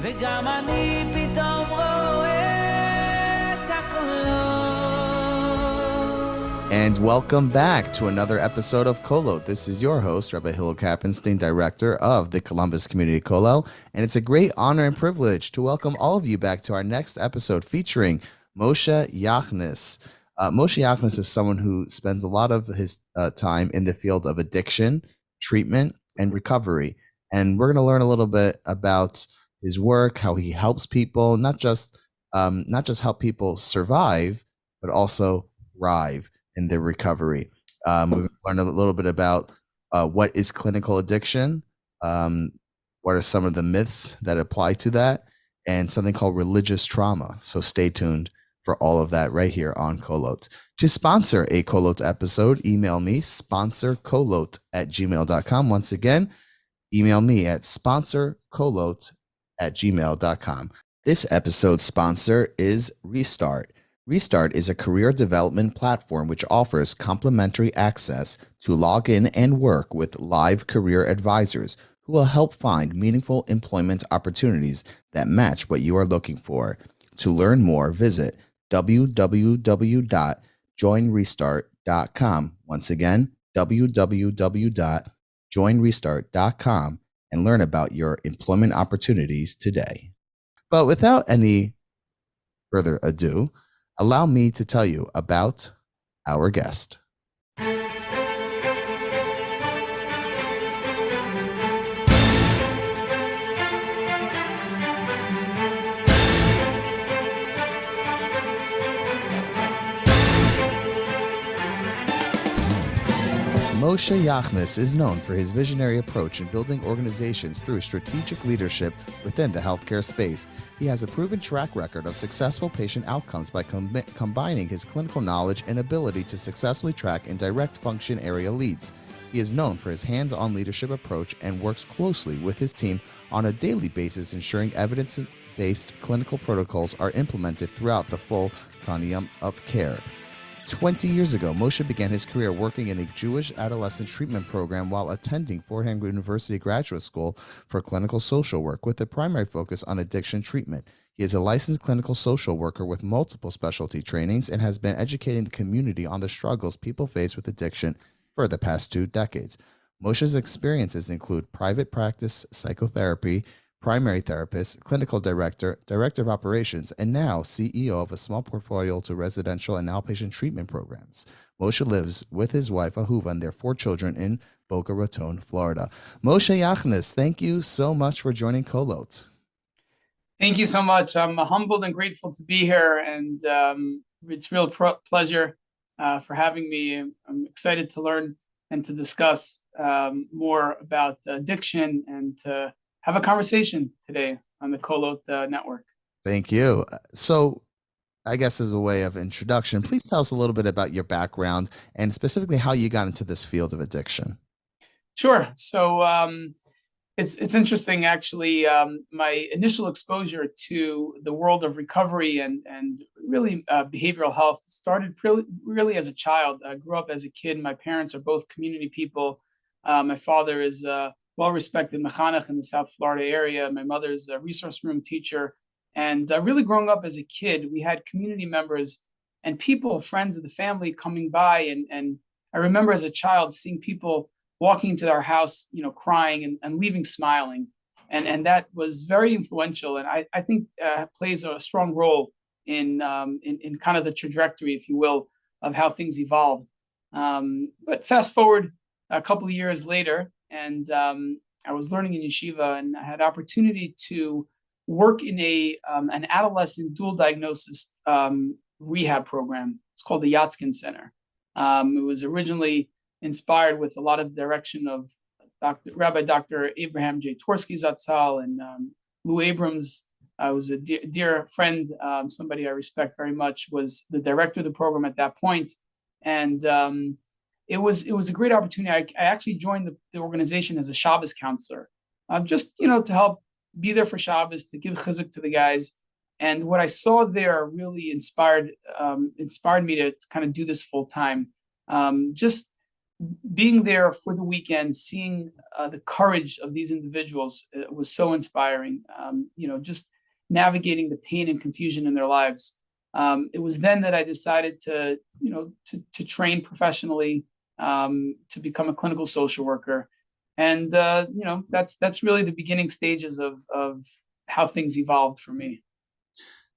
וגם אני פתאום רואה את הקולות. And welcome back to another episode of Kolot. This is your host, Rabbi Hillel Kappenstein, director of the Columbus Community Kollel, and it's a great honor and privilege to welcome all of you back to our next episode featuring Moshe Yachnes. Moshe Yachnes is someone who spends a lot of his time in the field of addiction, treatment, and recovery. And we're going to learn a little bit about his work, how he helps people, not just help people survive, but also thrive in their recovery. We learned a little bit about what is clinical addiction, what are some of the myths that apply to that, and something called religious trauma. So stay tuned for all of that right here on Kolot. To sponsor a Kolot episode, email me, sponsorkolot@gmail.com. Once again, email me at sponsorkolot@gmail.com. This episode's sponsor is Restart. Restart is a career development platform which offers complimentary access to log in and work with live career advisors who will help find meaningful employment opportunities that match what you are looking for. To learn more, visit www.joinrestart.com. Once again, www.joinrestart.com, and learn about your employment opportunities today. But without any further ado, allow me to tell you about our guest. Moshe Yachnes is known for his visionary approach in building organizations through strategic leadership within the healthcare space. He has a proven track record of successful patient outcomes by combining his clinical knowledge and ability to successfully track and direct function area leads. He is known for his hands-on leadership approach and works closely with his team on a daily basis, ensuring evidence-based clinical protocols are implemented throughout the full continuum of care. 20 years ago, Moshe began his career working in a Jewish adolescent treatment program while attending Fordham University Graduate School for Clinical Social Work with a primary focus on addiction treatment. He is a licensed clinical social worker with multiple specialty trainings and has been educating the community on the struggles people face with addiction for the past 2 decades. Moshe's experiences include private practice, psychotherapy, primary therapist, clinical director, director of operations, and now CEO of a small portfolio to residential and outpatient treatment programs. Moshe lives with his wife, Ahuva, and their 4 children in Boca Raton, Florida. Moshe Yachnes, thank you so much for joining Kolot. Thank you so much. I'm humbled and grateful to be here, and it's a real pleasure for having me. I'm excited to learn and to discuss more about addiction and to have a conversation today on the Kolot network. Thank you. So I guess as a way of introduction, please tell us a little bit about your background and specifically how you got into this field of addiction. Sure. So it's interesting, actually. My initial exposure to the world of recovery and really behavioral health started really as a child. I grew up as a kid. My parents are both community people. My father is well-respected mechanech in the South Florida area. My mother's a resource room teacher. And really growing up as a kid, we had community members and people, friends of the family coming by. And I remember as a child seeing people walking into our house, crying and leaving smiling. And that was very influential. And I think plays a strong role in kind of the trajectory, if you will, of how things evolved. But fast forward a couple of years later, and I was learning in yeshiva, and I had opportunity to work in an adolescent dual diagnosis rehab program. It's called the Yachnes Center. It was originally inspired with a lot of direction of Rabbi Dr. Abraham J. Tversky Zatzal and Lou Abrams. I was a dear friend, somebody I respect very much, was the director of the program at that point. And it was a great opportunity. I actually joined the organization as a Shabbos counselor, just to help be there for Shabbos, to give chizuk to the guys. And what I saw there really inspired me to kind of do this full time. Just being there for the weekend, seeing the courage of these individuals was so inspiring. Just navigating the pain and confusion in their lives. It was then that I decided to train professionally, to become a clinical social worker, and that's really the beginning stages of how things evolved for me.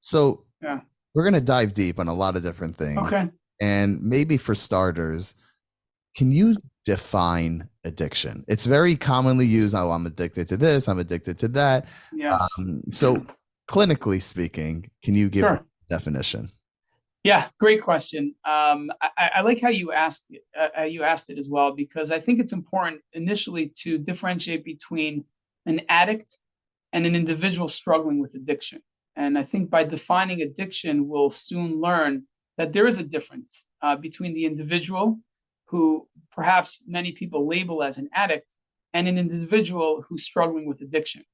So Yeah. we're going to dive deep on a lot of different things. Okay. And maybe for starters, can you define addiction? It's very commonly used. Oh, I'm addicted to this. I'm addicted to that. Yes. So clinically speaking, can you give Sure. a definition? Yeah, great question. I like how you asked it. You asked it as well, because I think it's important initially to differentiate between an addict and an individual struggling with addiction. And I think by defining addiction, we'll soon learn that there is a difference between the individual, who perhaps many people label as an addict, and an individual who's struggling with addiction.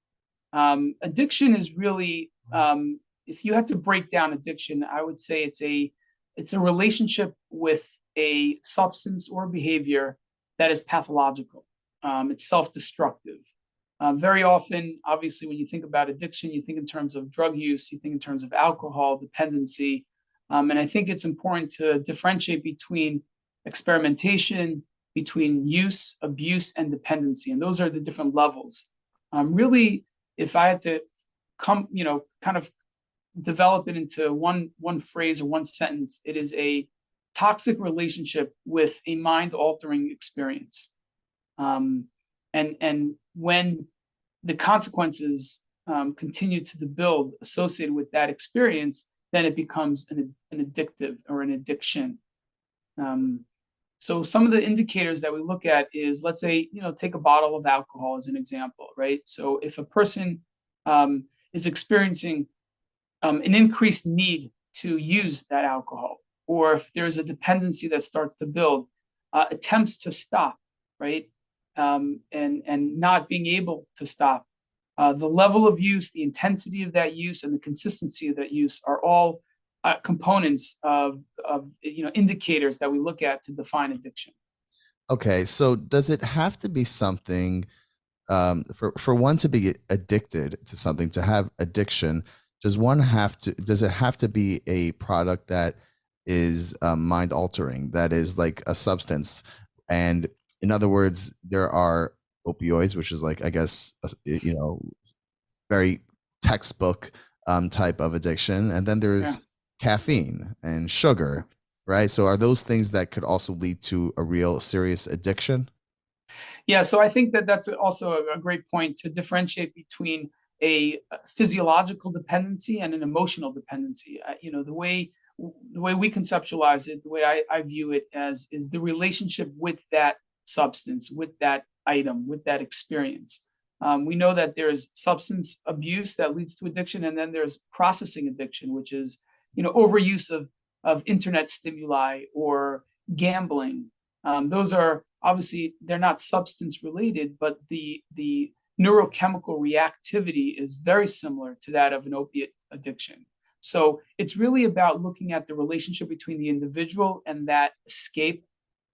Addiction is really, if you had to break down addiction, I would say it's a relationship with a substance or behavior that is pathological. It's self-destructive. Very often, obviously, when you think about addiction, you think in terms of drug use, you think in terms of alcohol dependency. And I think it's important to differentiate between experimentation, between use, abuse, and dependency. And those are the different levels. Really, if I had to kind of develop it into one phrase or one sentence, it is a toxic relationship with a mind-altering experience. And when the consequences continue to build associated with that experience, then it becomes an addictive or an addiction. So some of the indicators that we look at is, let's say, take a bottle of alcohol as an example, right? So if a person is experiencing an increased need to use that alcohol, or if there's a dependency that starts to build, attempts to stop, right? And not being able to stop. The level of use, the intensity of that use, and the consistency of that use are all components of indicators that we look at to define addiction. Okay, so does it have to be something for one to be addicted to something, to have addiction? Does it have to be a product that is mind altering, that is like a substance? And in other words, there are opioids, which is like, I guess, very textbook type of addiction. And then there's caffeine and sugar, right? So are those things that could also lead to a real serious addiction? Yeah, so I think that that's also a great point to differentiate between a physiological dependency and an emotional dependency. The way we conceptualize it, the way I view it as, is the relationship with that substance, with that item, with that experience. We know that there's substance abuse that leads to addiction, and then there's processing addiction, which is overuse of internet stimuli or gambling. Those are obviously, they're not substance related, but the neurochemical reactivity is very similar to that of an opiate addiction. So it's really about looking at the relationship between the individual and that escape,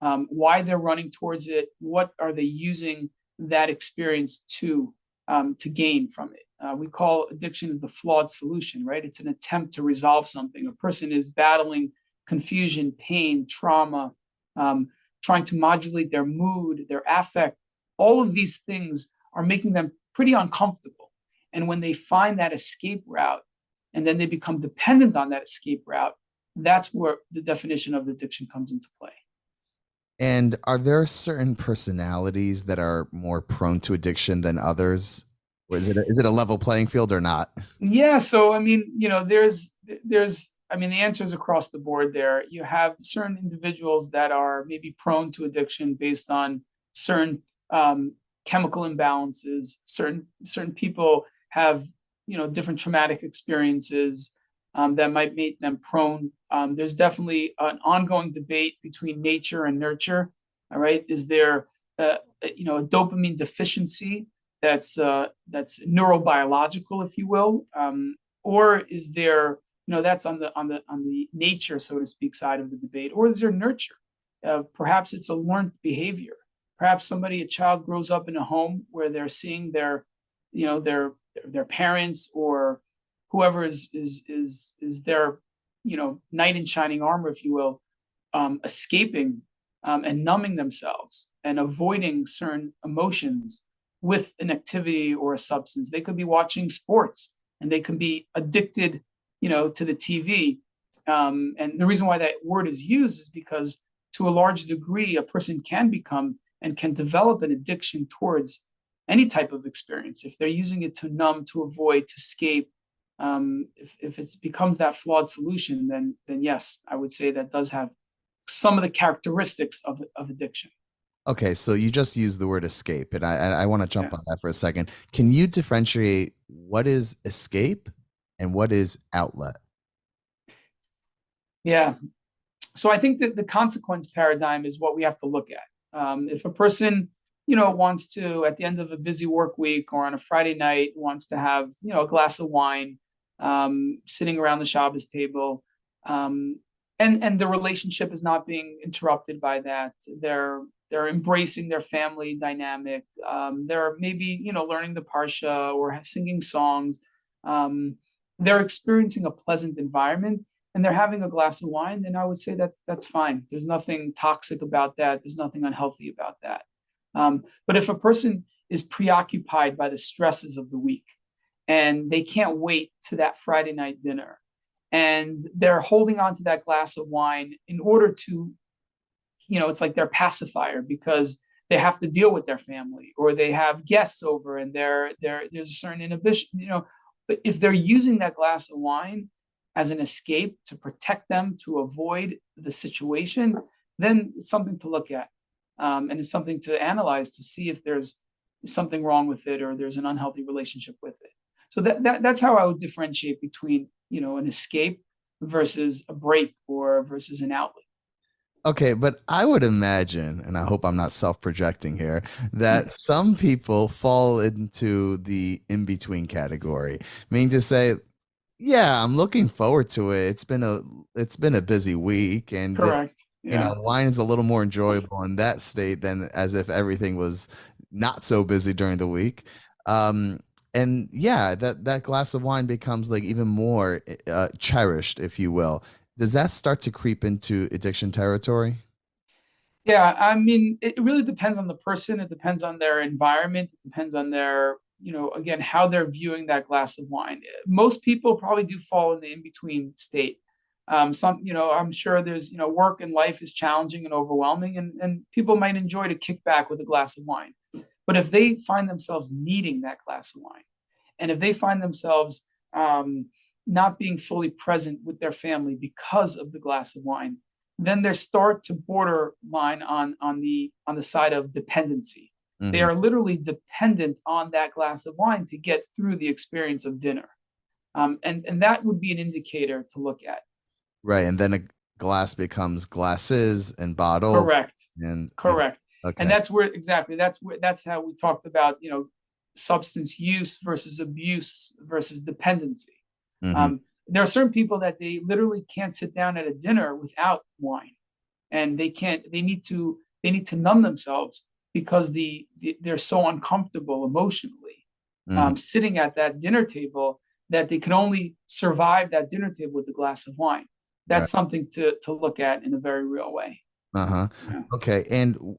why they're running towards it, what are they using that experience to gain from it. We call addiction as the flawed solution, right? It's an attempt to resolve something. A person is battling confusion, pain, trauma, trying to modulate their mood, their affect. All of these things are making them pretty uncomfortable. And when they find that escape route, and then they become dependent on that escape route, that's where the definition of addiction comes into play. And are there certain personalities that are more prone to addiction than others? Or is it a level playing field or not? Yeah, so I mean, there's the answer is across the board there. You have certain individuals that are maybe prone to addiction based on certain chemical imbalances. Certain people have different traumatic experienes that might make them prone. There's definitely an ongoing debate between nature and nurture. All right, is there a dopamine deficiency that's neurobiological, if you will, or is there that's on the nature, so to speak, side of the debate, or is there nurture? Perhaps it's a learned behavior. Perhaps a child grows up in a home where they're seeing their parents or whoever is their, knight in shining armor, if you will, escaping and numbing themselves and avoiding certain emotions with an activity or a substance. They could be watching sports and they can be addicted, to the TV. And the reason why that word is used is because to a large degree, a person can become and can develop an addiction towards any type of experience. If they're using it to numb, to avoid, to escape, if it becomes that flawed solution, then yes, I would say that does have some of the characteristics of addiction. Okay, so you just used the word escape, and I want to jump Yeah. on that for a second. Can you differentiate what is escape and what is outlet? Yeah. So I think that the consequence paradigm is what we have to look at. If a person, wants to, at the end of a busy work week or on a Friday night, wants to have, a glass of wine, sitting around the Shabbos table, and the relationship is not being interrupted by that. They're embracing their family dynamic. They're maybe, learning the parsha or singing songs. Um, they're experiencing a pleasant environment and they're having a glass of wine, then I would say that's fine. There's nothing toxic about that. There's nothing unhealthy about that. But if a person is preoccupied by the stresses of the week and they can't wait to that Friday night dinner and they're holding on to that glass of wine in order to, it's like their pacifier because they have to deal with their family or they have guests over and there's a certain inhibition, but if they're using that glass of wine as an escape to protect them, to avoid the situation, then it's something to look at. And it's something to analyze to see if there's something wrong with it or there's an unhealthy relationship with it. So that's how I would differentiate between, an escape versus a break or versus an outlet. Okay, but I would imagine, and I hope I'm not self-projecting here, that some people fall into the in-between category, meaning to say, yeah, I'm looking forward to it. It's been a busy week, and Correct. Yeah. wine is a little more enjoyable in that state than as if everything was not so busy during the week. Um, and yeah, that glass of wine becomes like even more cherished, if you will. Does that start to creep into addiction territory? Yeah, I mean, it really depends on the person. It depends on their environment. It depends on their, again, how they're viewing that glass of wine. Most people probably do fall in the in-between state. I'm sure there's, work and life is challenging and overwhelming, and people might enjoy to kick back with a glass of wine. But if they find themselves needing that glass of wine, and if they find themselves not being fully present with their family because of the glass of wine, then they start to borderline on the side of dependency. They Hmm. are literally dependent on that glass of wine to get through the experience of dinner, and that would be an indicator to look at. Right, and then a glass becomes glasses and bottles, Correct, and correct, and okay. that's how we talked about substance use versus abuse versus dependency. Hmm. There are certain people that they literally can't sit down at a dinner without wine, and they can't. They need to numb themselves because they're so uncomfortable emotionally Hmm. sitting at that dinner table that they can only survive that dinner table with a glass of wine. Right. That's something to look at in a very real way. Uh-huh. Yeah. Okay, and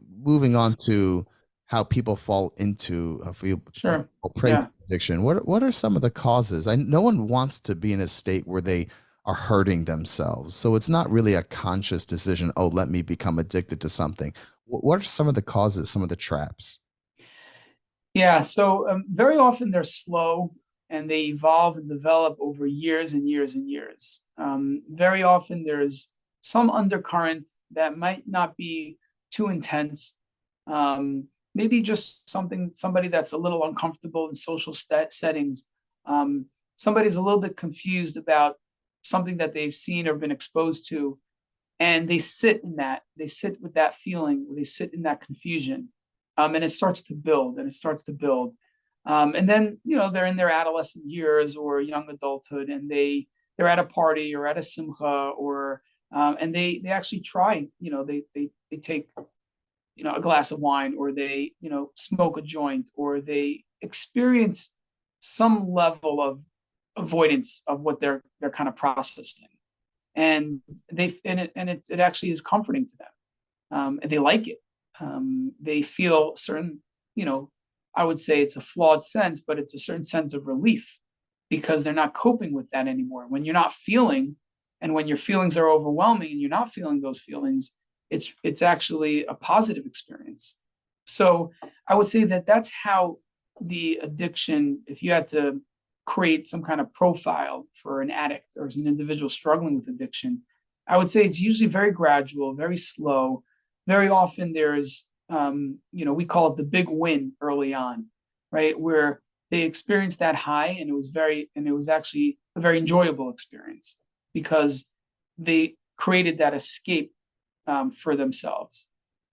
moving on to how people fall into feel Sure. or prey to Yeah. addiction. What are some of the causes? No one wants to be in a state where they are hurting themselves. So it's not really a conscious decision, oh, let me become addicted to something. What are some of the causes, some of the traps? Yeah. So very often they're slow and they evolve and develop over years and years and years. Very often there's some undercurrent that might not be too intense. Maybe just somebody that's a little uncomfortable in social settings. Um, Somebody's a little bit confused about something that they've seen or been exposed to, and they sit with that feeling, they sit in that confusion, and it starts to build and it starts to build, and then they're in their adolescent years or young adulthood and they're at a party or at a simcha or and they actually try. They take a glass of wine, or they smoke a joint, or they experience some level of avoidance of what they're kind of processing, and it actually is comforting to them, and they like it. They feel certain, I would say it's a flawed sense, but it's a certain sense of relief because they're not coping with that anymore. When you're not feeling, and when your feelings are overwhelming and you're not feeling those feelings, it's actually a positive experience. So I would say that that's how the addiction, if you had to create some kind of profile for an addict or as an individual struggling with addiction, I would say it's usually very gradual, very slow. Very often there's, we call it the big win early on, right? Where they experienced that high, and it was actually a very enjoyable experience because they created that escape for themselves,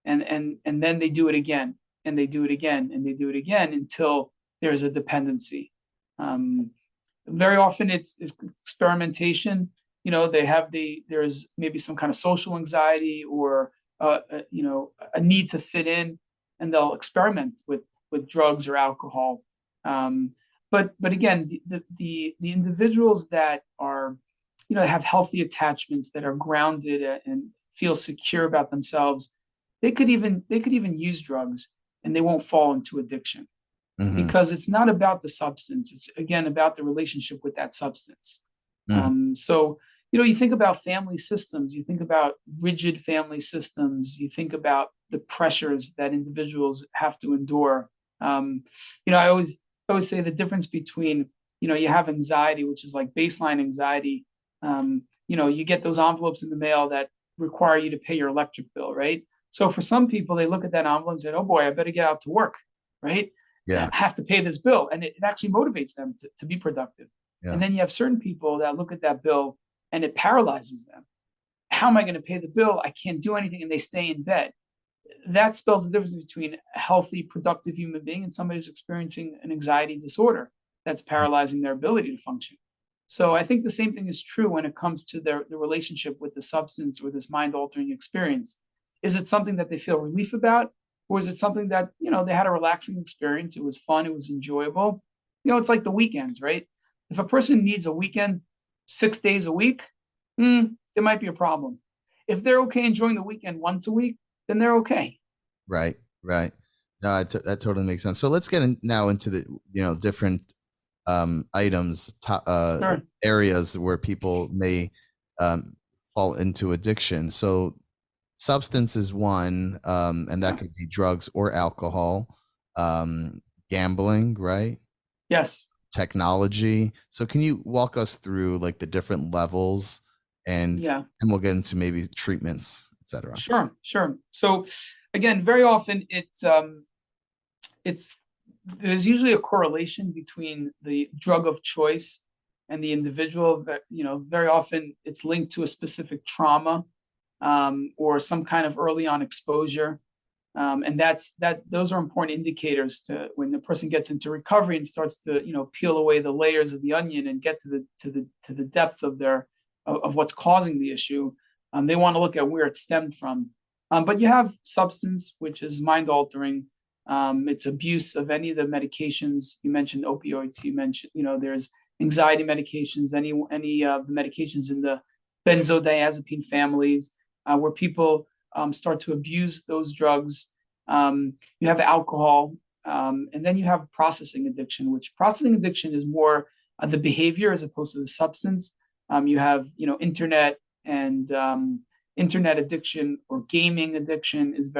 and then they do it again, and they do it again, and they do it again until there's a dependency. Very often it's experimentation. There's maybe some kind of social anxiety, or a need to fit in, and they'll experiment with drugs or alcohol. But again, the individuals that are, have healthy attachments, that are grounded and feel secure about themselves, they could even use drugs and they won't fall into addiction, because it's not about the substance. It's again about the relationship with that substance. So you think about family systems, you think about rigid family systems, you think about the pressures that individuals have to endure. I always say the difference between, you have anxiety, which is like baseline anxiety. You get those envelopes in the mail that require you to pay your electric bill, right? So for some people, they look at that envelope and say, oh boy, I better get out to work, right? Yeah. I have to pay this bill. And it actually motivates them to be productive. Yeah. And then you have certain people that look at that bill and it paralyzes them. How am I going to pay the bill? I can't do anything. And they stay in bed. That spells the difference between a healthy, productive human being and somebody who's experiencing an anxiety disorder that's paralyzing their ability to function. So I think the same thing is true when it comes to the relationship with the substance or this mind-altering experience. Is it something that they feel relief about? Or is it something that, they had a relaxing experience? It was fun. It was enjoyable. It's like the weekends, right? If a person needs a weekend 6 days a week, there might be a problem. If they're okay enjoying the weekend once a week, then they're okay. Right. No, that totally makes sense. So let's get now into the, different items, Sure. areas where people may fall into addiction. So substance is one, and that could be drugs or alcohol, gambling, right? Yes. Technology. So can you walk us through like the different levels, and we'll get into maybe treatments, etc. Sure. So again, very often there's usually a correlation between the drug of choice and the individual. That very often it's linked to a specific trauma, or some kind of early on exposure, and those are important indicators to when the person gets into recovery and starts to peel away the layers of the onion and get to the depth of what's causing the issue. They want to look at where it stemmed from. But you have substance, which is mind altering. It's abuse of any of the medications. You mentioned opioids. You mentioned, there's anxiety medications, any of the medications in the benzodiazepine families, where people start to abuse those drugs. You have alcohol, and then you have processing addiction, which processing addiction is more the behavior as opposed to the substance. You have, internet and internet addiction or gaming addiction is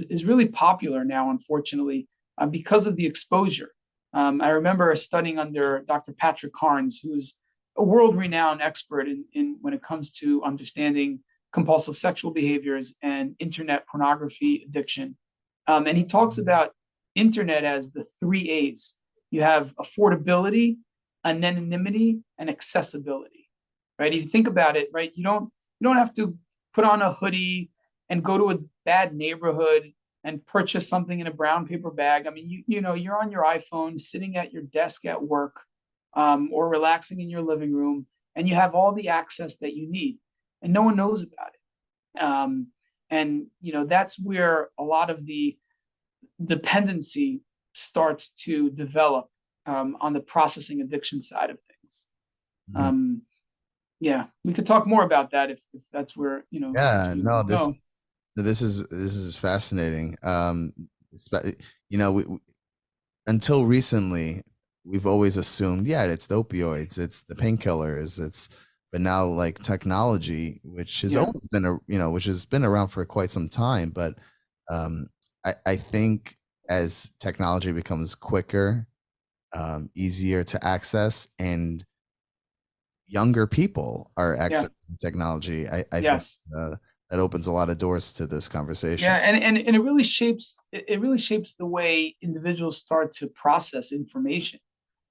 is really popular now, unfortunately, because of the exposure. I remember studying under Dr. Patrick Carnes, who's a world-renowned expert in when it comes to understanding compulsive sexual behaviors and internet pornography addiction. And he talks about internet as the 3 A's. You have affordability, anonymity, and accessibility, right? If you think about it, right, you don't have to put on a hoodie and go to a bad neighborhood and purchase something in a brown paper bag. I mean, you're on your iPhone, sitting at your desk at work, or relaxing in your living room, and you have all the access that you need. and no one knows about it. And that's where a lot of the dependency starts to develop on the processing addiction side of things. Mhm. Yeah, we could talk more about that if that's where Yeah, you no, go. this is fascinating. Until recently, we've always assumed, yeah, it's the opioids, it's the painkillers, but now like technology, which has Yeah, always been which has been around for quite some time, but um, I think as technology becomes quicker, easier to access, and younger people are yeah, accessing technology, I think yes. that opens a lot of doors to this Yeah, conversation. and it really shapes the way individuals start to process information.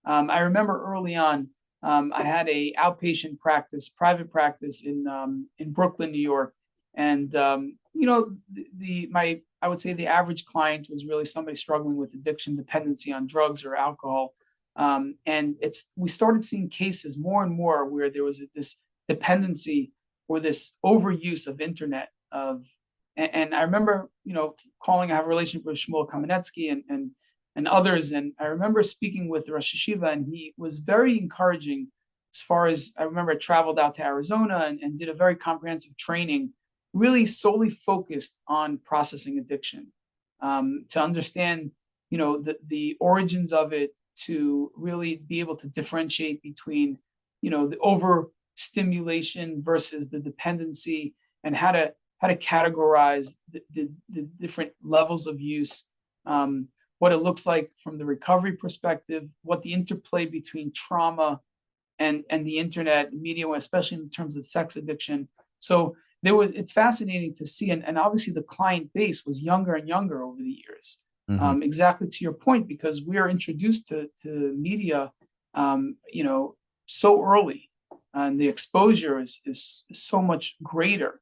I remember early on, I had a outpatient practice, private practice in Brooklyn, New York, and the my I would say the average client was really somebody struggling with addiction, dependency on drugs or alcohol, and we started seeing cases more and more where there was this dependency or this overuse of internet and I remember, calling. I have a relationship with Shmuel Kamenetsky and others. And I remember speaking with the Rosh Hashiva, and he was very encouraging. As far as I remember, I traveled out to Arizona and did a very comprehensive training, really solely focused on processing addiction, to understand, the origins of it, to really be able to differentiate between, the overstimulation versus the dependency, and how to categorize the different levels of use, what it looks like from the recovery perspective, what the interplay between trauma and the internet media, especially in terms of sex addiction. So it's fascinating to see, and obviously the client base was younger and younger over the years. Mhm. Exactly to your point, because we are introduced to media, so early, and the exposure is so much greater.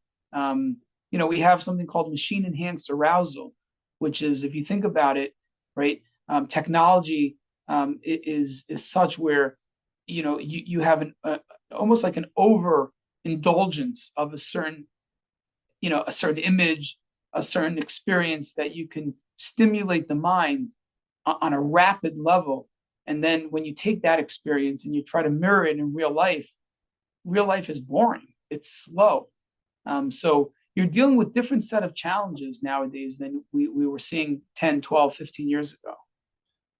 We have something called machine enhanced arousal, which is, if you think about it, right, technology is such where you have almost like an overindulgence of a certain image, a certain experience that you can stimulate the mind on a rapid level. And then when you take that experience and you try to mirror it in real life is boring. It's slow. So you're dealing with different set of challenges nowadays than we were seeing 10, 12, 15 years ago.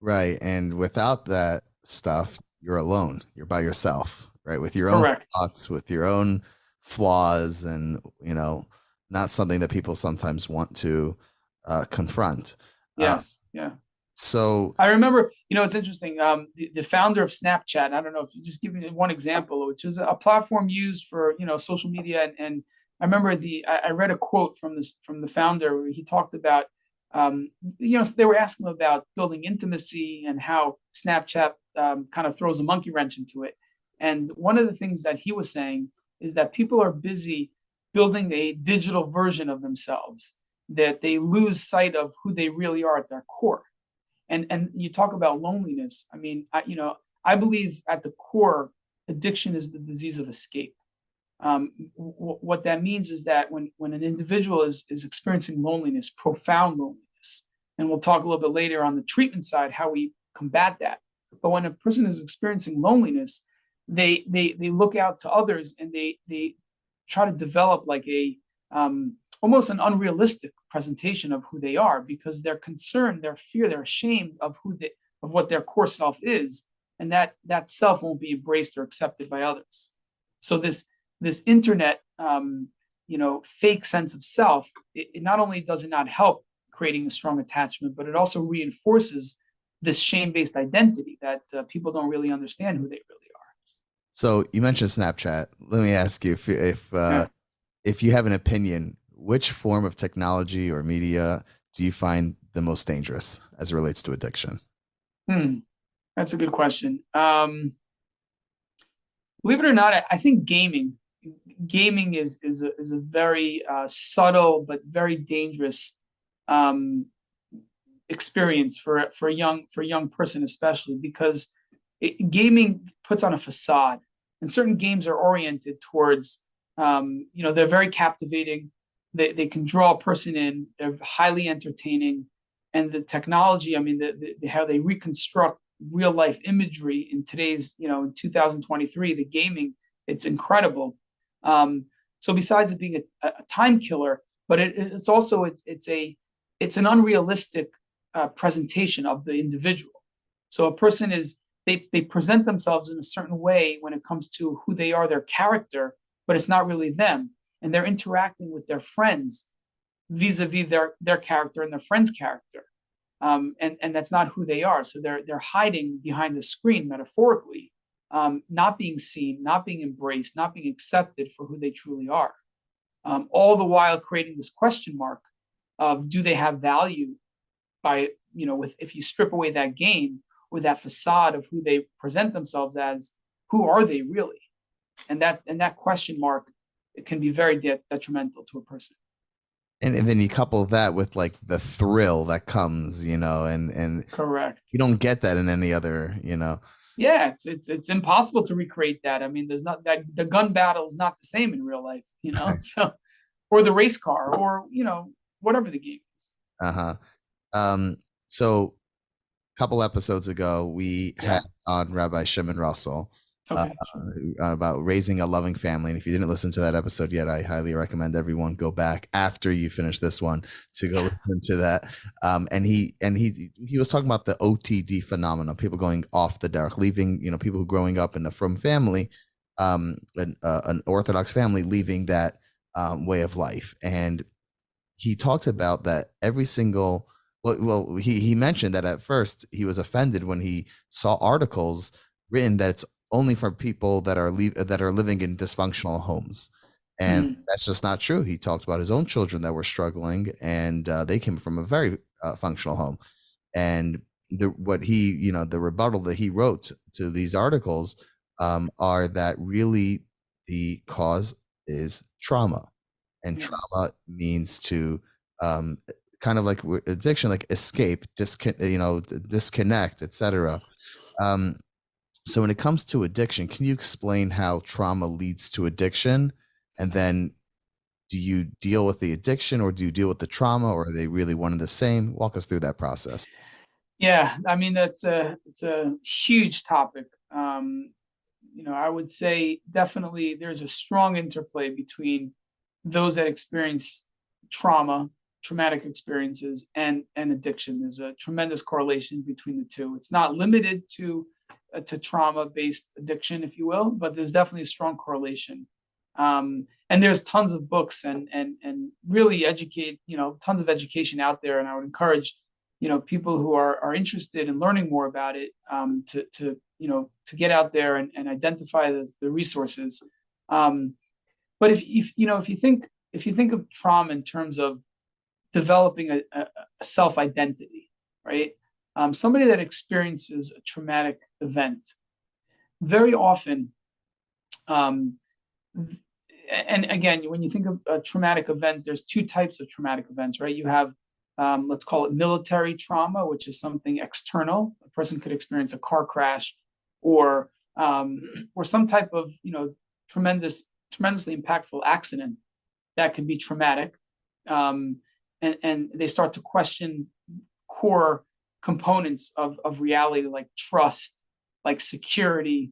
Right. And without that stuff, you're alone. You're by yourself, right? With your own Correct. thoughts, with your own flaws, and, not something that people sometimes want to confront. Uh, Yes. Yeah. so, I remember, it's interesting. The founder of Snapchat, I don't know if you just give me one example, which is a platform used for, social media. And I remember I read a quote from the founder where he talked about, they were asking him about building intimacy and how Snapchat kind of throws a monkey wrench into it. And one of the things that he was saying is that people are busy building a digital version of themselves, that they lose sight of who they really are at their core. And you talk about loneliness. I mean, I believe at the core, addiction is the disease of escape. What that means is that when an individual is experiencing loneliness, profound loneliness, and we'll talk a little bit later on the treatment side how we combat that. But when a person is experiencing loneliness, they look out to others, and they try to develop like a almost an unrealistic presentation of who they are, because they're concerned, they're fear, they're ashamed of what their core self is, and that self won't be embraced or accepted by others. So this internet, fake sense of self, it not only does it not help creating a strong attachment, but it also reinforces this shame-based identity that people don't really understand who they really so you mentioned Snapchat. Let me ask you are. if you have an opinion, which form of technology or media do you find the most dangerous as it relates to addiction? Yeah. That's a good question. Believe it or not, I think gaming is a very subtle but very dangerous um, experience for a young person, especially because gaming puts on a facade, and certain games are oriented towards They're very captivating. They can draw a person in. They're highly entertaining, and the technology. I mean, how they reconstruct real life imagery in today's, in 2023, the gaming, it's incredible. So besides it being a time killer, but it's also it's an unrealistic presentation of the individual. So a person is they present themselves in a certain way when it comes to who they are, their character, but it's not really them. And they're interacting with their friends vis-a-vis their character and their friend's character. And that's not who they are. So they're hiding behind the screen metaphorically, not being seen, not being embraced, not being accepted for who they truly are. All the while creating this question mark of, do they have value by, with, if you strip away that game or that facade of who they present themselves as, who are they really? And that question mark, it can be very detrimental to a person. And then you couple that with like the thrill that comes, and Correct. you don't get that in any other, Yeah, it's impossible to recreate that. I mean, there's not that the gun battle is not the same in real life, so, or the race car, or whatever the game is. Uh-huh. So a couple episodes ago, we had on Rabbi Shimon Russell, Okay. about raising a loving family. And if you didn't listen to that episode yet, I highly recommend everyone go back after you finish this one to go listen to that. And he was talking about the OTD phenomenon, people going off the derech, leaving, people who growing up in a frum family, an Orthodox family, leaving that way of life. And he talks about that every single he mentioned that at first he was offended when he saw articles written that it's only for people that are living in dysfunctional homes, and that's just not true. He talked about his own children that were struggling, and they came from a very functional home. And the rebuttal that he wrote to these articles are that really the cause is trauma, and trauma means to kind of like addiction, like escape, disconnect, etc. So when it comes to addiction, can you explain how trauma leads to addiction? And then do you deal with the addiction, or do you deal with the trauma, or are they really one and the same? Walk us through that process. Yeah, I mean, it's a huge topic. I would say definitely there's a strong interplay between those that experience traumatic experiences, and addiction. There's a tremendous correlation between the two. It's not limited to trauma-based addiction, if you will, but there's definitely a strong correlation. And there's tons of books and really tons of education out there. And I would encourage, people who are interested in learning more about it, to get out there and identify the resources. But if you think of trauma in terms of developing a self-identity, right? Somebody that experiences a traumatic event, very often, and again, when you think of a traumatic event, there's two types of traumatic events, right? You have, let's call it military trauma, which is something external. A person could experience a car crash, or some type of tremendously impactful accident that can be traumatic, and they start to question core components of reality, like trust, like security.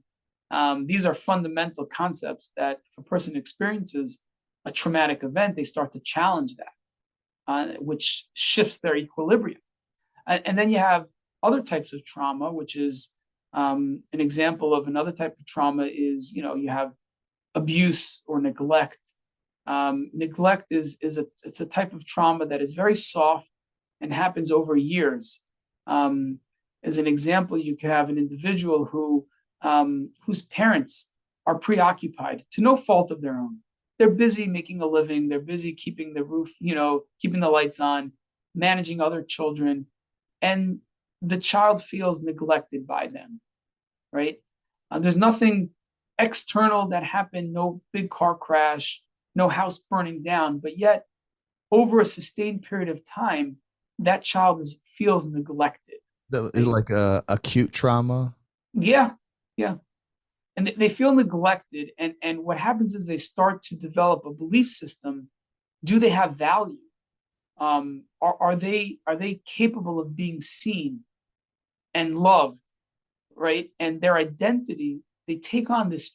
These are fundamental concepts that if a person experiences a traumatic event, they start to challenge that, which shifts their equilibrium. And then you have other types of trauma, which is an example of another type of trauma is, you have abuse or neglect. Neglect it's a type of trauma that is very soft and happens over years. As an example, you could have an individual whose parents are preoccupied to no fault of their own. They're busy making a living. They're busy keeping the roof, keeping the lights on, managing other children, and the child feels neglected by them, right? There's nothing external that happened, no big car crash, no house burning down, but yet over a sustained period of time, that child feels neglected. So, like acute trauma? Yeah. and they feel neglected. And what happens is they start to develop a belief system. Do they have value? Are they capable of being seen and loved, right? And their identity, they take on this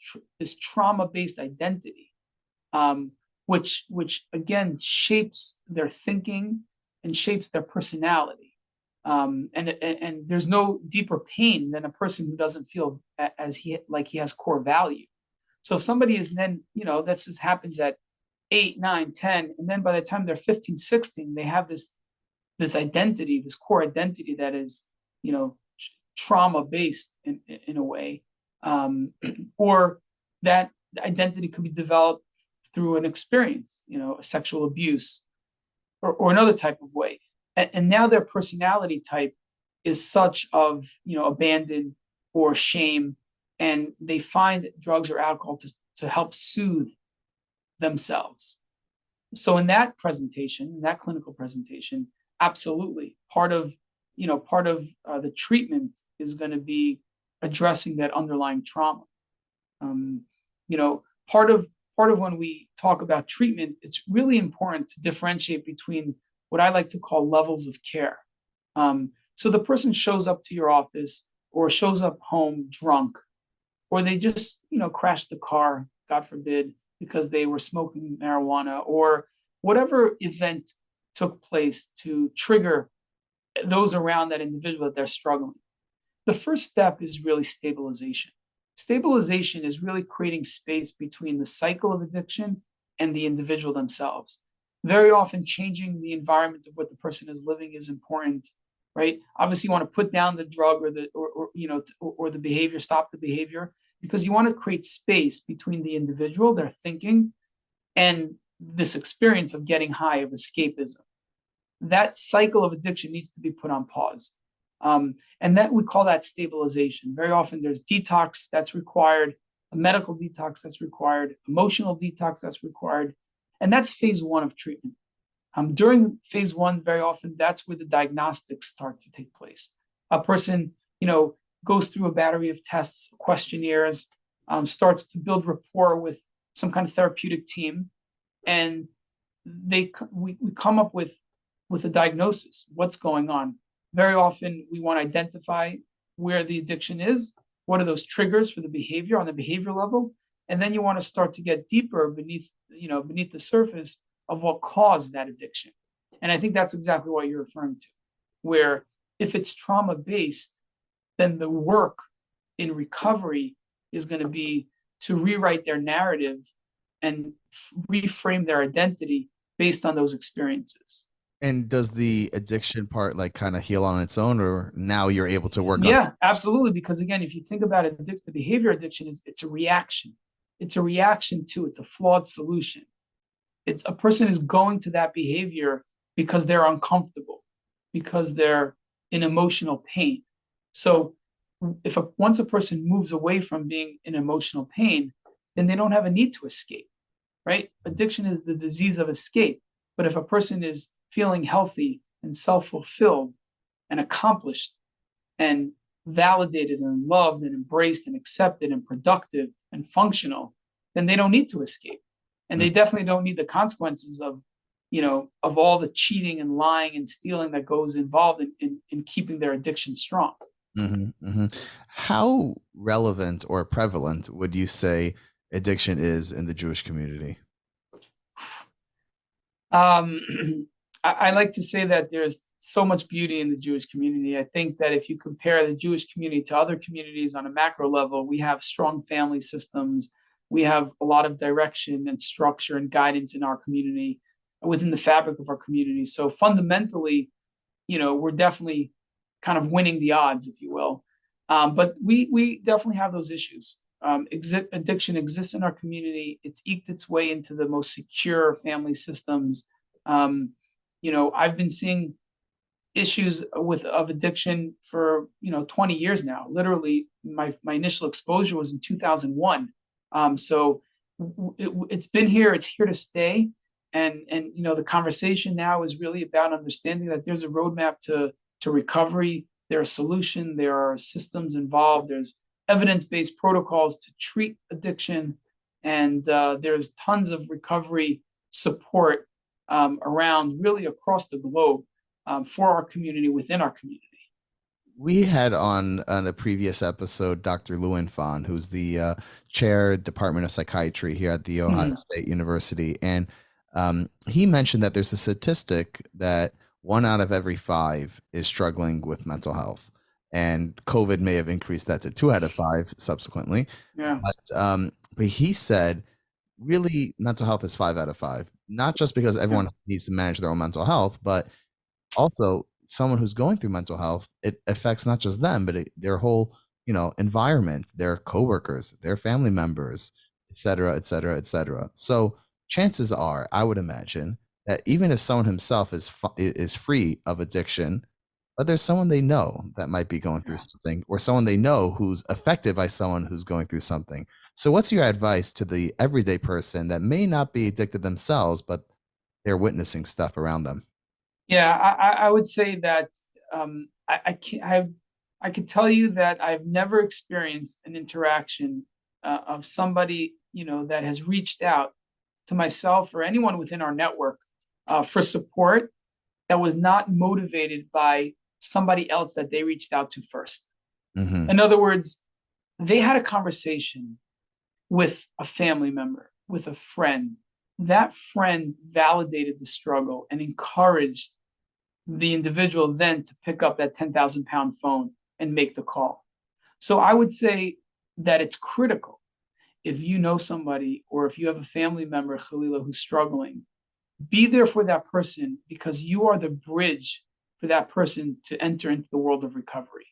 trauma-based identity, which again shapes their thinking and shapes their personality. And there's no deeper pain than a person who doesn't feel as he has core value. So if somebody is then, this just happens at 8, 9, 10, and then by the time they're 15, 16, they have this identity, this core identity that is, trauma based in a way, or that identity could be developed through an experience, a sexual abuse, or another type of way. And now their personality type is such of, abandon or shame, and they find drugs or alcohol to help soothe themselves. So in that clinical presentation, absolutely, part of the treatment is going to be addressing that underlying trauma. Part of when we talk about treatment, it's really important to differentiate between what I like to call levels of care. So the person shows up to your office or shows up home drunk, or they just, crashed the car, God forbid, because they were smoking marijuana, or whatever event took place to trigger those around that individual that they're struggling. The first step is really stabilization. Stabilization is really creating space between the cycle of addiction and the individual themselves. Very often changing the environment of what the person is living is important, right? Obviously you want to put down the drug or the behavior, stop the behavior, because you want to create space between the individual, their thinking, and this experience of getting high, of escapism. That cycle of addiction needs to be put on pause. And that we call that stabilization. Very often there's detox that's required, a medical detox that's required, emotional detox that's required. And that's phase one of treatment. During phase one, very often that's where the diagnostics start to take place. A person, goes through a battery of tests, questionnaires, starts to build rapport with some kind of therapeutic team. And we come up with a diagnosis, what's going on. Very often we want to identify where the addiction is, what are those triggers for the behavior on the behavior level, and then you want to start to get deeper beneath the surface of what caused that addiction. And I think that's exactly what you're referring to, where if it's trauma-based, then the work in recovery is going to be to rewrite their narrative and reframe their identity based on those experiences. And does the addiction part kind of heal on its own, or now you're able to work on? Yeah, absolutely. Because again, if you think about it, the behavior addiction it's a reaction. It's a reaction to, it's a flawed solution. It's a person is going to that behavior because they're uncomfortable, because they're in emotional pain. So once a person moves away from being in emotional pain, then they don't have a need to escape, right? Addiction is the disease of escape. But if a person is feeling healthy and self-fulfilled and accomplished and validated and loved and embraced and accepted and productive and functional, then they don't need to escape. And they definitely don't need the consequences of all the cheating and lying and stealing that goes involved in keeping their addiction strong. Mm-hmm, mm-hmm. How relevant or prevalent would you say addiction is in the Jewish community? I like to say that there's so much beauty in the Jewish community. I think that if you compare the Jewish community to other communities on a macro level, we have strong family systems. We have a lot of direction and structure and guidance in our community, within the fabric of our community. So fundamentally, we're definitely kind of winning the odds, if you will. But we definitely have those issues. Addiction exists in our community. It's eked its way into the most secure family systems. I've been seeing issues of addiction for 20 years now. Literally, my initial exposure was in 2001. So it's been here. It's here to stay. And the conversation now is really about understanding that there's a roadmap to recovery. There are solutions. There are systems involved. There's evidence-based protocols to treat addiction, and there's tons of recovery support around really across the globe for our community, within our community. We had on a previous episode Dr. Lewin Fan, who's the chair, Department of Psychiatry here at the Ohio State University, and he mentioned that there's a statistic that 1 out of every 5 is struggling with mental health, and COVID may have increased that to 2 out of 5 subsequently. Yeah. But he said, really, mental health is 5 out of 5, not just because everyone needs to manage their own mental health, but also someone who's going through mental health, it affects not just them, but their whole, environment, their coworkers, their family members, et cetera, et cetera, et cetera. So chances are, I would imagine, that even if someone himself is free of addiction, but there's someone they know that might be going through something, or someone they know who's affected by someone who's going through something. So what's your advice to the everyday person that may not be addicted themselves, but they're witnessing stuff around them? Yeah, I would say that I could tell you that I've never experienced an interaction of somebody that has reached out to myself or anyone within our network for support that was not motivated by somebody else that they reached out to first. In other words, they had a conversation with a family member, with a friend. That friend validated the struggle and encouraged the individual then to pick up that 10,000-pound phone and make the call. So I would say that it's critical, if you know somebody or if you have a family member, Khalila, who's struggling, be there for that person, because you are the bridge for that person to enter into the world of recovery.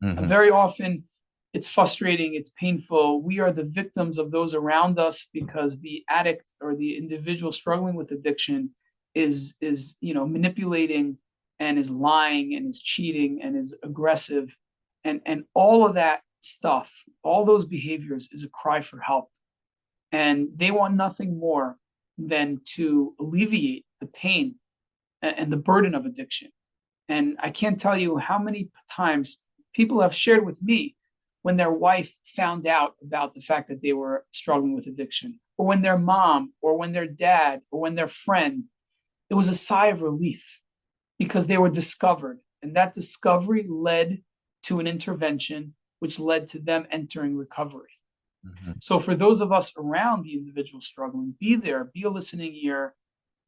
Very often, it's frustrating, it's painful. We are the victims of those around us, because the addict or the individual struggling with addiction is manipulating and is lying and is cheating and is aggressive, and all of that stuff, all those behaviors is a cry for help. And they want nothing more than to alleviate the pain and the burden of addiction. And I can't tell you how many times people have shared with me when their wife found out about the fact that they were struggling with addiction, or when their mom, or when their dad, or when their friend, it was a sigh of relief, because they were discovered. And that discovery led to an intervention, which led to them entering recovery. So for those of us around the individual struggling, be there, be a listening ear,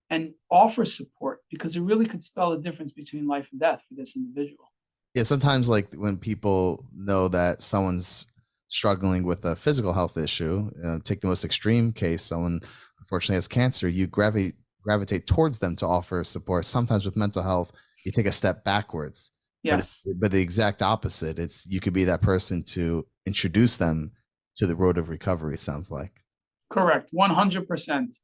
and offer support, because it really could spell a difference between life and death for this individual. Yeah, sometimes, like, when people know that someone's struggling with a physical health issue, take the most extreme case, someone unfortunately has cancer, you gravitate towards them to offer support. Sometimes with mental health, you take a step backwards. Yes. But the exact opposite. It's, you could be that person to introduce them to the road of recovery, sounds like. Correct. 100%.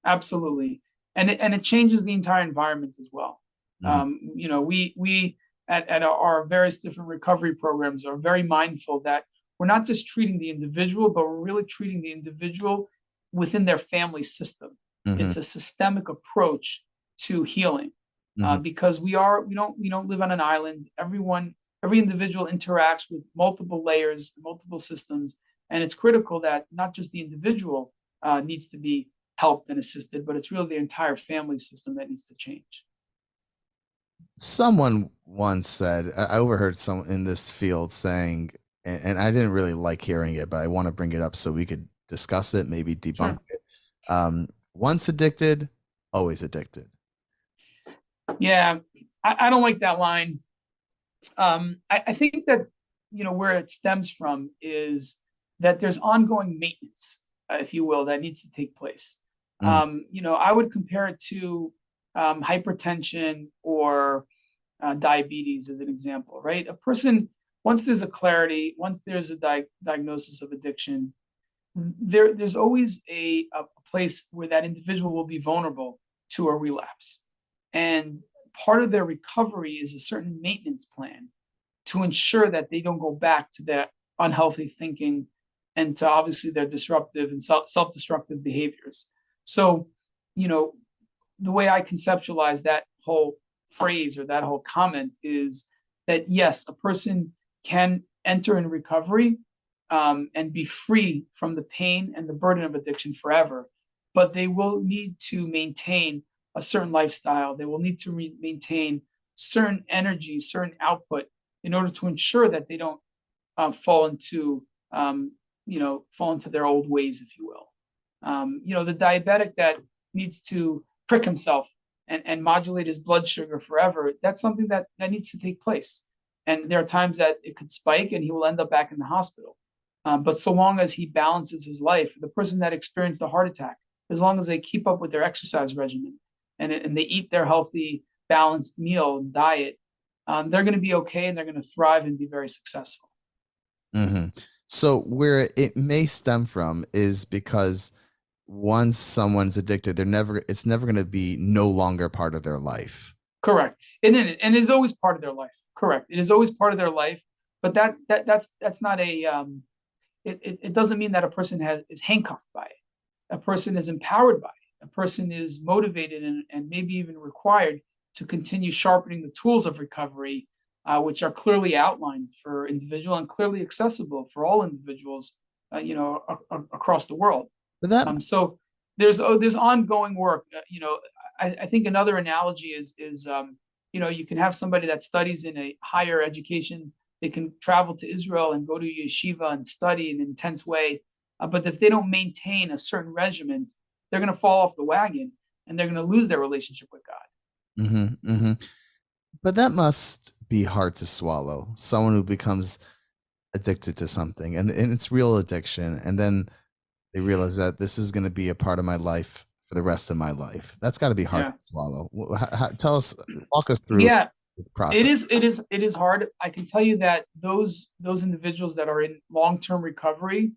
Absolutely. And it changes the entire environment as well. We at our various different recovery programs are very mindful that we're not just treating the individual, but we're really treating the individual within their family system. It's a systemic approach to healing, because we don't live on an island. Every individual interacts with multiple layers, multiple systems, and it's critical that not just the individual needs to be helped and assisted, but it's really the entire family system that needs to change. Someone once said, I overheard someone in this field saying, and I didn't really like hearing it, but I want to bring it up so we could discuss it, maybe debunk it. Once addicted, always addicted. Yeah, I don't like that line. I think that, where it stems from is that there's ongoing maintenance, if you will, that needs to take place. I would compare it to hypertension or diabetes as an example, right? A person, once there's a clarity, once there's a diagnosis of addiction, there's always a place where that individual will be vulnerable to a relapse. And part of their recovery is a certain maintenance plan to ensure that they don't go back to their unhealthy thinking and to obviously their disruptive and self-destructive behaviors. So, the way I conceptualize that whole phrase or that whole comment is that, yes, a person can enter in recovery, and be free from the pain and the burden of addiction forever. But they will need to maintain a certain lifestyle. They will need to maintain certain energy, certain output in order to ensure that they don't fall into fall into their old ways, if you will. The diabetic that needs to prick himself and modulate his blood sugar forever, that's something that needs to take place. And there are times that it could spike and he will end up back in the hospital. But so long as he balances his life, the person that experienced a heart attack, as long as they keep up with their exercise regimen and they eat their healthy, balanced meal and diet, they're going to be okay and they're going to thrive and be very successful. Mm-hmm. So where it may stem from is because once someone's addicted, it's never going to be no longer part of their life. Correct. And it is always part of their life. Correct. It is always part of their life, but that's not it doesn't mean that a person is handcuffed by it. A person is empowered by it. A person is motivated and maybe even required to continue sharpening the tools of recovery, which are clearly outlined for individual and clearly accessible for all individuals, across the world. But that So there's ongoing work. I think another analogy is you can have somebody that studies in a higher education. They can travel to Israel and go to yeshiva and study in an intense way. But if they don't maintain a certain regimen, they're going to fall off the wagon and they're going to lose their relationship with God. Mm-hmm, mm-hmm. But that must be hard to swallow. Someone who becomes addicted to something and it's real addiction. And then they realize that this is going to be a part of my life for the rest of my life. That's got to be hard to swallow. Walk us through the process. It is hard. I can tell you that those individuals that are in long-term recovery,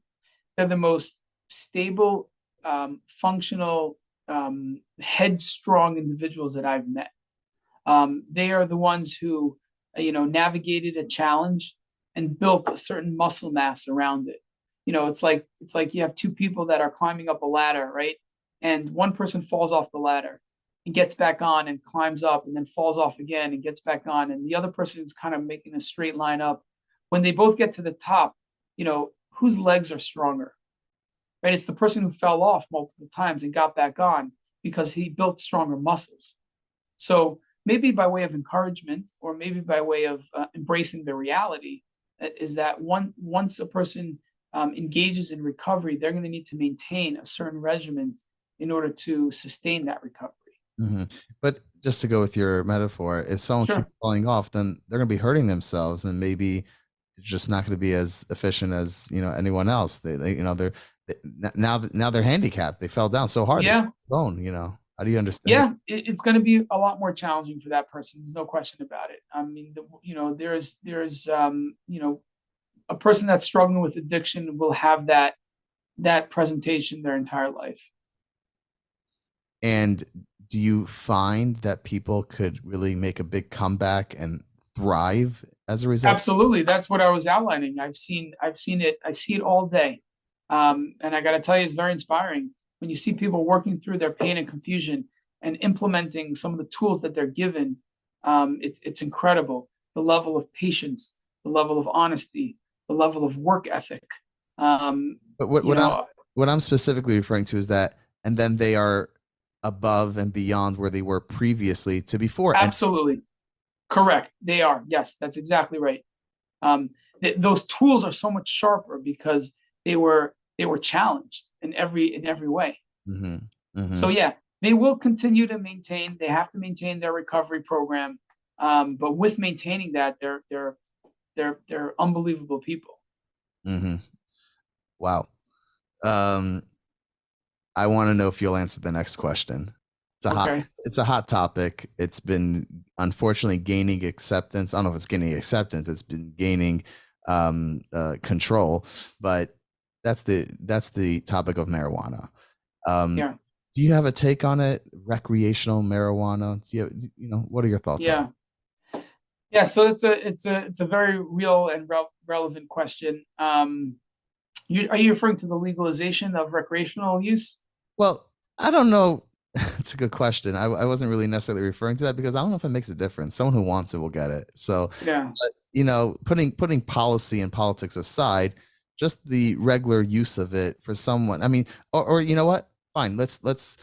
they're the most stable, functional, headstrong individuals that I've met. They are the ones who, navigated a challenge and built a certain muscle mass around it. It's like you have two people that are climbing up a ladder, right? And one person falls off the ladder and gets back on and climbs up and then falls off again and gets back on. And the other person is kind of making a straight line up. When they both get to the top, whose legs are stronger, right? It's the person who fell off multiple times and got back on because he built stronger muscles. So maybe by way of encouragement or maybe by way of embracing the reality is that once a person engages in recovery, they're going to need to maintain a certain regimen in order to sustain that recovery. Mm-hmm. But just to go with your metaphor, if someone keeps falling off, then they're going to be hurting themselves, and maybe it's just not going to be as efficient as anyone else. They're now they're handicapped. They fell down so hard. Yeah. Alone. How do you understand? Yeah, it's going to be a lot more challenging for that person. There's no question about it. I mean, there's a person that's struggling with addiction will have that presentation their entire life. And do you find that people could really make a big comeback and thrive as a result? Absolutely. That's what I was outlining. I've seen it. I see it all day. And I got to tell you, it's very inspiring when you see people working through their pain and confusion and implementing some of the tools that they're given. It's incredible. The level of patience, the level of honesty, the level of work ethic. But what I'm specifically referring to is that, and then they are above and beyond where they were previously to before. Absolutely. Correct. They are. Yes, that's exactly right. Those tools are so much sharper because they were challenged in every way. Mm-hmm. Mm-hmm. So yeah, they will continue to maintain. They have to maintain their recovery program, but with maintaining that, they're unbelievable people. Mm-hmm. Wow. I want to know if you'll answer the next question. It's a hot topic. It's been unfortunately gaining acceptance. I don't know if it's gaining acceptance. It's been gaining control, but that's the topic of marijuana. Do you have a take on it? Recreational marijuana? Do you what are your thoughts on it? Yeah. So it's a very real and relevant question. Are you referring to the legalization of recreational use? Well, I don't know. It's a good question. I wasn't really necessarily referring to that because I don't know if it makes a difference. Someone who wants it will get it. So, yeah. But, putting policy and politics aside, just the regular use of it for someone. I mean, or you know what? Fine. Let's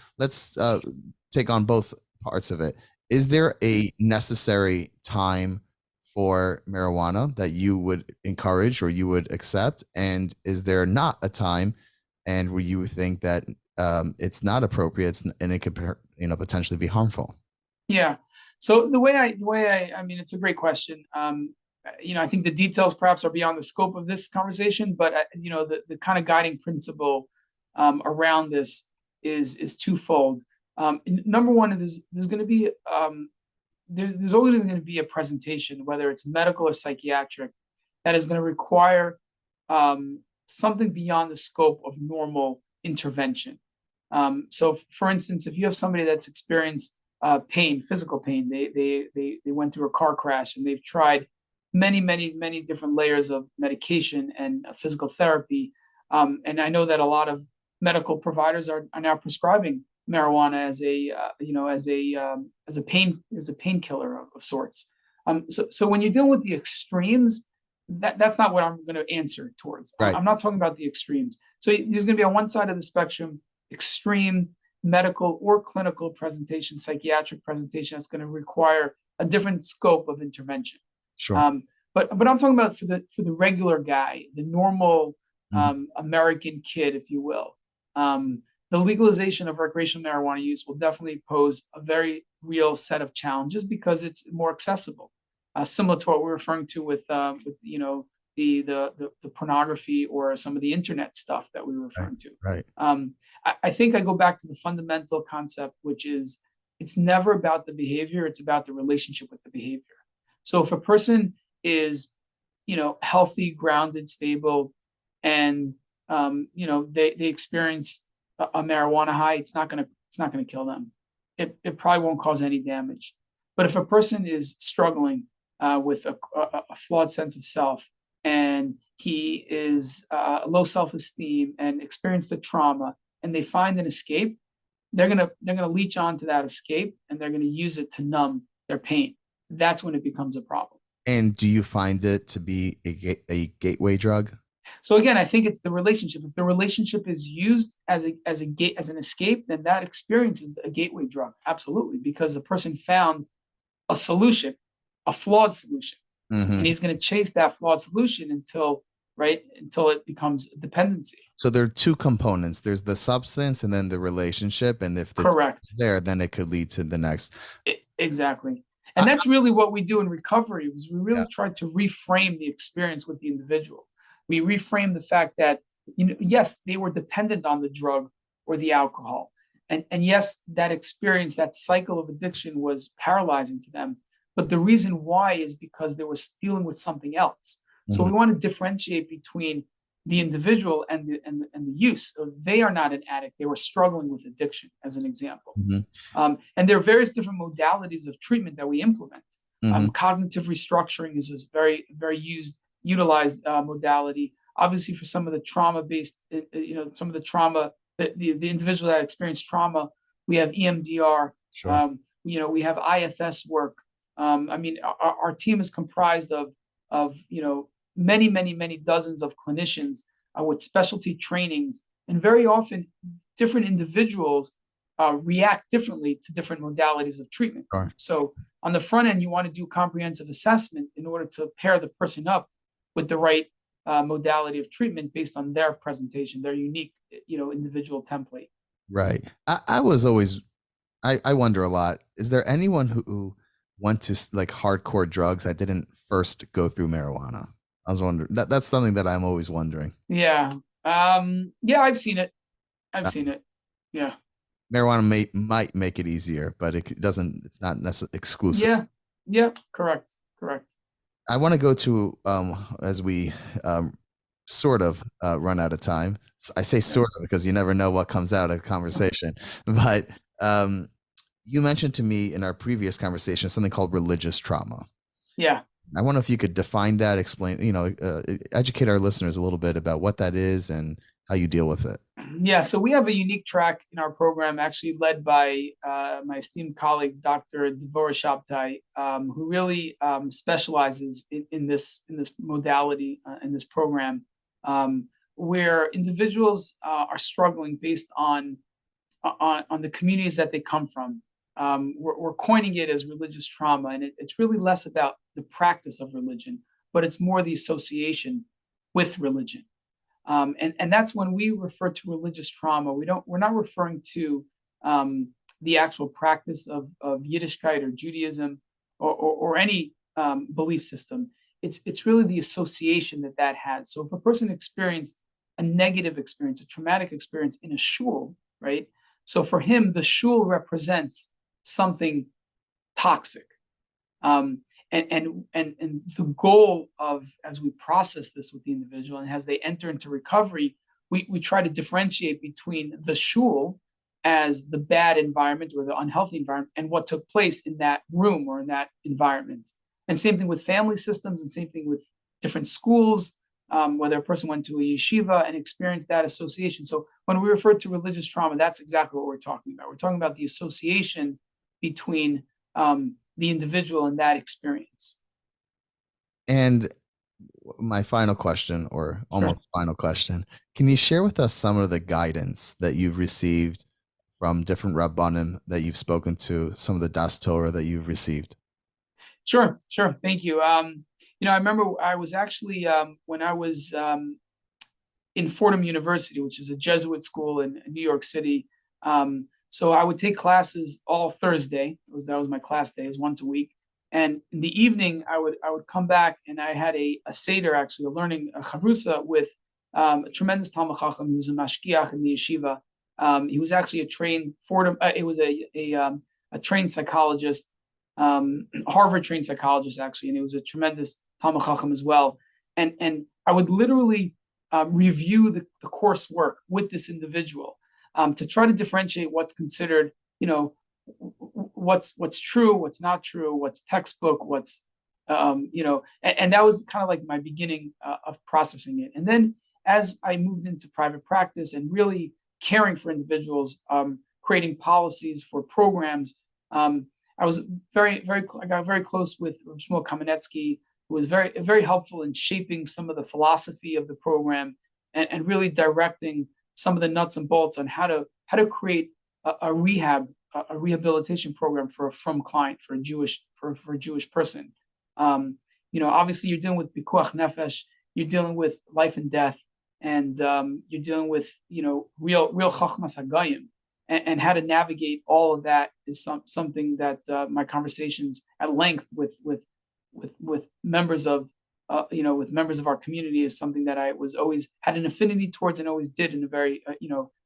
take on both parts of it. Is there a necessary time for marijuana that you would encourage or you would accept? And is there not a time and where you think that it's not appropriate and it could potentially be harmful? Yeah. So I mean, it's a great question. I think the details perhaps are beyond the scope of this conversation, but the kind of guiding principle around this is twofold. Number one, there's going to be there's always going to be a presentation, whether it's medical or psychiatric, that is going to require something beyond the scope of normal intervention. So, for instance, if you have somebody that's experienced pain, physical pain, they went through a car crash and they've tried many different layers of medication and physical therapy, and I know that a lot of medical providers are now prescribing marijuana as a painkiller of sorts. So when you're dealing with the extremes, that's not what I'm going to answer towards. Right. I'm not talking about the extremes. So there's going to be on one side of the spectrum extreme medical or clinical presentation, psychiatric presentation that's going to require a different scope of intervention. Sure. But I'm talking about for the regular guy, the normal American kid, if you will. The legalization of recreational marijuana use will definitely pose a very real set of challenges because it's more accessible, similar to what we're referring to with the pornography or some of the internet stuff that we were referring to. Right. I think I go back to the fundamental concept, which is it's never about the behavior; it's about the relationship with the behavior. So if a person is, healthy, grounded, stable, and they experience a marijuana high, it's not gonna kill them. It probably won't cause any damage. But if a person is struggling with a flawed sense of self, and he is low self-esteem and experienced a trauma, and they find an escape, they're gonna leech onto that escape and they're gonna use it to numb their pain. That's when it becomes a problem. And do you find it to be a gateway drug? So again, I think it's the relationship. If the relationship is used as an escape, then that experience is a gateway drug. Absolutely, because the person found a solution, a flawed solution, and he's going to chase that flawed solution until it becomes a dependency. So there are two components. There's the substance and then the relationship. And if Correct there, then it could lead to the next. Exactly. And that's really what we do in recovery, is we really try to reframe the experience with the individual. We reframe the fact that, yes, they were dependent on the drug or the alcohol. And yes, that experience, that cycle of addiction was paralyzing to them. But the reason why is because they were dealing with something else. So we want to differentiate between the individual and the use. So they are not an addict. They were struggling with addiction, as an example. And there are various different modalities of treatment that we implement. Cognitive restructuring is a very, very utilized modality. Obviously, for some of the trauma-based, some of the trauma, the individual that experienced trauma, we have EMDR. Sure. We have IFS work. I mean, our team is comprised of many dozens of clinicians with specialty trainings, and very often different individuals react differently to different modalities of treatment. Sure. So on the front end, you want to do comprehensive assessment in order to pair the person up with the right modality of treatment based on their presentation, their unique, individual template. Right. I was always, I wonder a lot, is there anyone who went to like hardcore drugs that didn't first go through marijuana? I was wondering that's something that I'm always wondering. Yeah. I've seen it. Yeah. Marijuana might make it easier, but it doesn't, it's not necessarily exclusive. Yeah. Correct. I want to go to, as we sort of run out of time. I say sort of because you never know what comes out of the conversation. But you mentioned to me in our previous conversation something called religious trauma. Yeah. I wonder if you could define that, explain, educate our listeners a little bit about what that is and how you deal with it. Yeah, so we have a unique track in our program, actually led by my esteemed colleague, Dr. Devorah Shabtai, who really specializes in this modality, in this program. where individuals are struggling based on the communities that they come from. We're coining it as religious trauma, and it's really less about the practice of religion, but it's more the association with religion. And that's when we refer to religious trauma. We're not referring to the actual practice of Yiddishkeit or Judaism or any belief system. It's really the association that has. So if a person experienced a negative experience, a traumatic experience in a shul, right? So for him, the shul represents something toxic. And the goal of, as we process this with the individual and as they enter into recovery, we try to differentiate between the shul as the bad environment or the unhealthy environment and what took place in that room or in that environment. And same thing with family systems, and same thing with different schools, whether a person went to a yeshiva and experienced that association. So when we refer to religious trauma, that's exactly what we're talking about. We're talking about the association between the individual and that experience. And my final question, or Sure. almost final question, can you share with us some of the guidance that you've received from different Rabbanim that you've spoken to, some of the Das Torah that you've received? Sure. Thank you. I remember I was actually when I was in Fordham University, which is a Jesuit school in New York City. So I would take classes all Thursday. That was my class day. It was once a week. And in the evening, I would come back, and I had a seder, actually, a chavrusa with a tremendous Talmid Chacham. He was a mashgiach in the yeshiva. He was actually a trained Fordham. It was a trained psychologist, Harvard trained psychologist actually, and he was a tremendous Talmid Chacham as well. And I would literally review the coursework with this individual to try to differentiate what's considered, what's true, what's not true, what's textbook, what's and that was kind of like my beginning of processing it. And then as I moved into private practice and really caring for individuals, creating policies for programs, I was I got very close with Shmuel Kamenetsky, who was very helpful in shaping some of the philosophy of the program and really directing some of the nuts and bolts on how to create a rehabilitation program for a frum client, for a Jewish person. Obviously you're dealing with pikuach nefesh, you're dealing with life and death, and you're dealing with real chachmas hagayim, and how to navigate all of that is something that my conversations at length with members of with members of our community is something that I was always had an affinity towards and always did in a very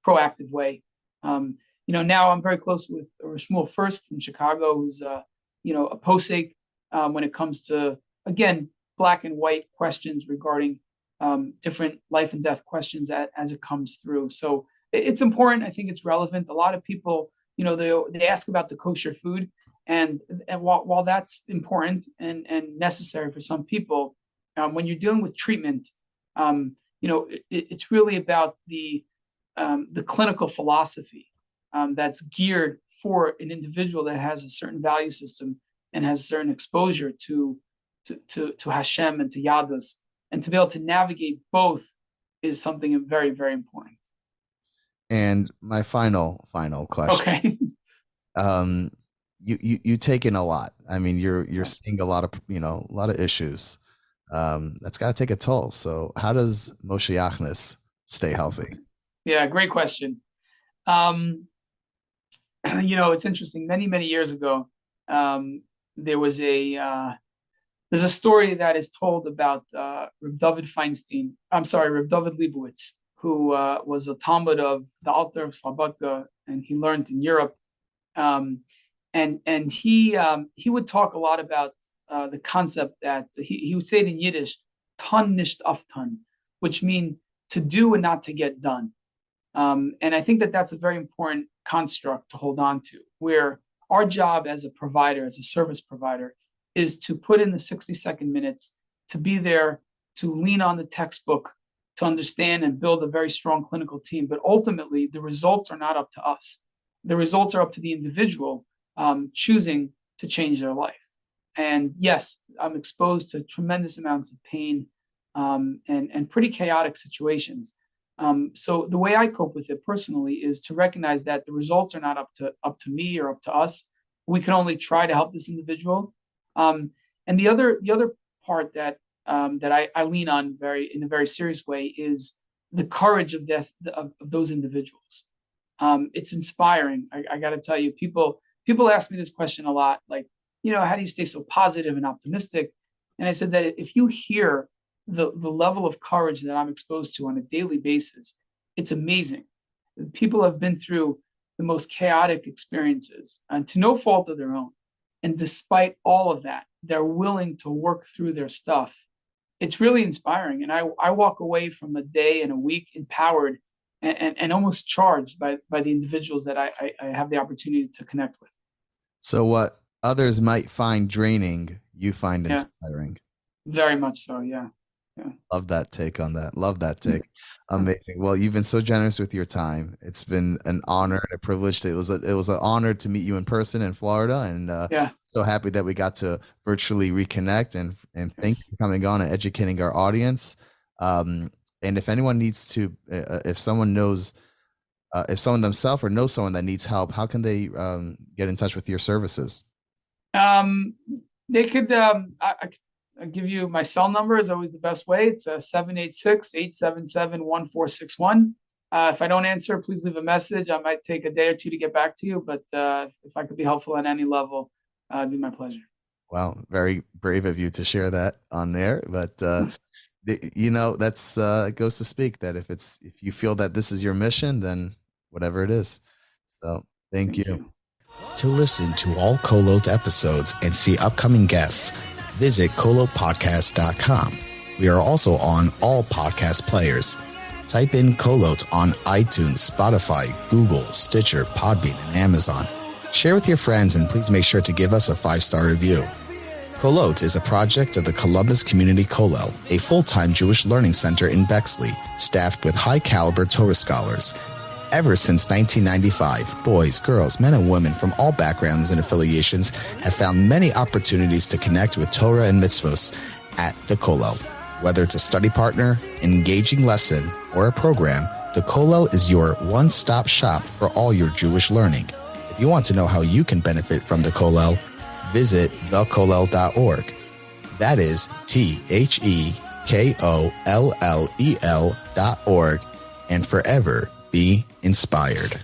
proactive way. Now I'm very close with Shmuel First from Chicago, who's a posek when it comes to, again, black and white questions regarding different life and death questions as it comes through. So it's important. I think it's relevant. A lot of people, they ask about the kosher food, and while that's important and necessary for some people, when you're dealing with treatment, it's really about the clinical philosophy that's geared for an individual that has a certain value system and has a certain exposure to Hashem and to Yadus, and to be able to navigate both is something very, very important. And my final question. Okay. You take in a lot. I mean, you're seeing a lot of issues. That's got to take a toll. So how does Moshe Yachnes stay healthy? Yeah, great question. It's interesting. Many years ago, there's a story that is told about Reb David Leibowitz, who was a Talmud of the Alter of Slobodka, and he learned in Europe. And he would talk a lot about the concept that he would say it in Yiddish, "Ton nicht aftan," which means to do and not to get done. And I think that that's a very important construct to hold on to, where our job as a provider, as a service provider, is to put in the 60-second minutes, to be there, to lean on the textbook, to understand and build a very strong clinical team. But ultimately, the results are not up to us. The results are up to the individual choosing to change their life. And yes, I'm exposed to tremendous amounts of pain, and pretty chaotic situations. So the way I cope with it personally is to recognize that the results are not up to me or up to us. We can only try to help this individual. And the other part that I lean on in a very serious way is the courage of those individuals. It's inspiring. I got to tell you, people ask me this question a lot, like, how do you stay so positive and optimistic? And I said that if you hear the level of courage that I'm exposed to on a daily basis, it's amazing. People have been through the most chaotic experiences and to no fault of their own. And despite all of that, they're willing to work through their stuff. It's really inspiring. And I walk away from a day and a week empowered and almost charged by the individuals that I have the opportunity to connect with. So what others might find draining, you find inspiring. Very much so. Yeah. Love that take on that. Love that take. Amazing. Well, you've been so generous with your time. It's been an honor and a privilege. It was an honor to meet you in person in Florida, and so happy that we got to virtually reconnect. And thank you for coming on and educating our audience. And if anyone needs to, if someone knows, if someone themselves or knows someone that needs help, how can they get in touch with your services? They could. I'll give you my cell number is always the best way. It's 786-877-1461. If I don't answer, please leave a message. I might take a day or two to get back to you, but if I could be helpful at any level, it'd be my pleasure. Wow, very brave of you to share that on there. But that's it goes to speak that if you feel that this is your mission, then whatever it is. So thank you. To listen to all Kolot episodes and see upcoming guests, visit kolotpodcast.com. We are also on all podcast players. Type in Kolot on iTunes, Spotify, Google, Stitcher, Podbean, and Amazon. Share with your friends and please make sure to give us a 5-star review. Kolot is a project of the Columbus Community Kollel, a full-time Jewish learning center in Bexley, staffed with high-caliber Torah scholars. Ever since 1995, boys, girls, men and women from all backgrounds and affiliations have found many opportunities to connect with Torah and mitzvos at the Kollel. Whether it's a study partner, an engaging lesson, or a program, the Kollel is your one-stop shop for all your Jewish learning. If you want to know how you can benefit from the Kollel, visit thekollel.org. That is TheKollel.org, and forever be inspired.